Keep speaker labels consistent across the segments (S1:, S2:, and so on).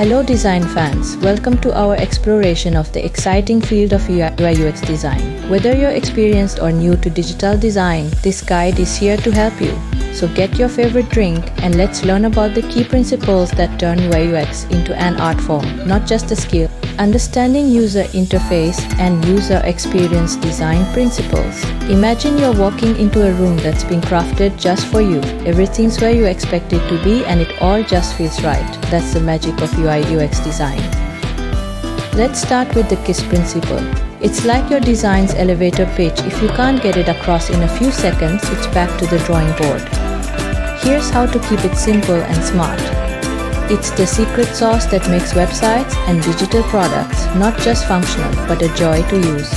S1: Hello design fans, welcome to our exploration of the exciting field of UI/UX design. Whether you're experienced or new to digital design, this guide is here to help you. So get your favorite drink and let's learn about the key principles that turn UI/UX into an art form, not just a skill. Understanding user interface and user experience design principles. Imagine you're walking into a room that's been crafted just for you. Everything's where you expect it to be and it all just feels right. That's the magic of UI/UX design. Let's start with the KISS principle. It's like your design's elevator pitch. If you can't get it across in a few seconds, it's back to the drawing board. Here's how to keep it simple and smart. It's the secret sauce that makes websites and digital products not just functional, but a joy to use.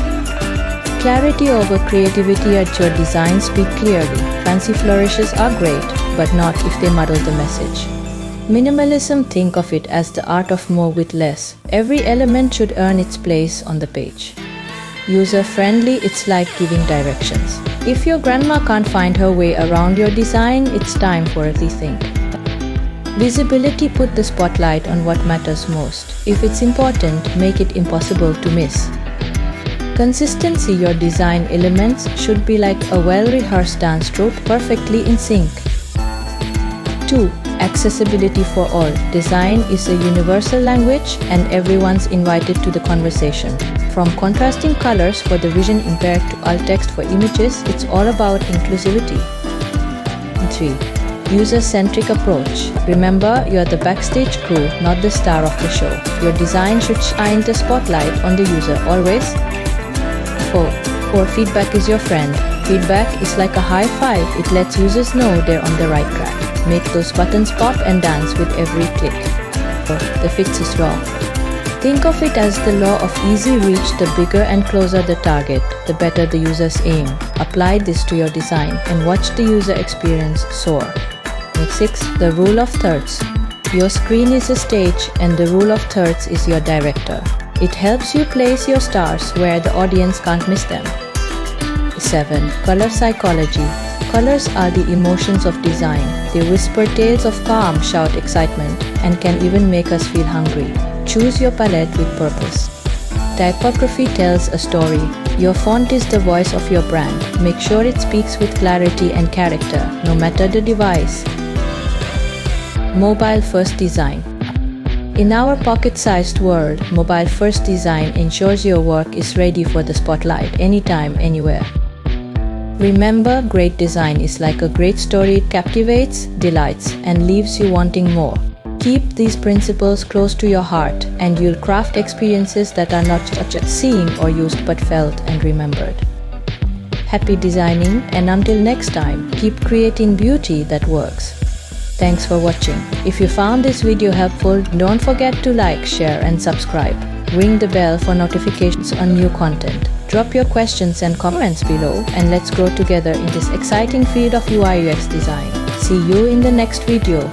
S1: Clarity over creativity. Let your design speak clearly. Fancy flourishes are great, but not if they muddle the message. Minimalism. Think of it as the art of more with less. Every element should earn its place on the page. User-friendly. It's like giving directions. If your grandma can't find her way around your design, it's time for a rethink. Visibility. Put the spotlight on what matters most. If it's important, make it impossible to miss. Consistency. Your design elements should be like a well-rehearsed dance troupe, perfectly in sync. 2. Accessibility for all. Design is a universal language and everyone's invited to the conversation. From contrasting colors for the vision impaired to alt text for images, it's all about inclusivity. 3. User-centric approach. Remember, you're the backstage crew, not the star of the show. Your design should shine the spotlight on the user, always. 4. Feedback is your friend. Feedback is like a high five. It lets users know they're on the right track. Make those buttons pop and dance with every click. The fix is raw. Think of it as the law of easy reach. The bigger and closer the target, the better the user's aim. Apply this to your design and watch the user experience soar. 6. The rule of thirds. Your screen is a stage and the rule of thirds is your director. It helps you place your stars where the audience can't miss them. 7. Color psychology. Colors are the emotions of design. They whisper tales of calm, shout excitement, and can even make us feel hungry. Choose your palette with purpose. Typography tells a story. Your font is the voice of your brand. Make sure it speaks with clarity and character, no matter the device. Mobile-first design. In our pocket-sized world, mobile-first design ensures your work is ready for the spotlight anytime, anywhere. Remember, great design is like a great story. It captivates, delights, and leaves you wanting more. Keep these principles close to your heart, and you'll craft experiences that are not just seen or used but felt and remembered. Happy designing, and until next time, keep creating beauty that works. Thanks for watching. If you found this video helpful, don't forget to like, share, and subscribe. Ring the bell for notifications on new content. Drop your questions and comments below, and let's grow together in this exciting field of UI/UX design. See you in the next video.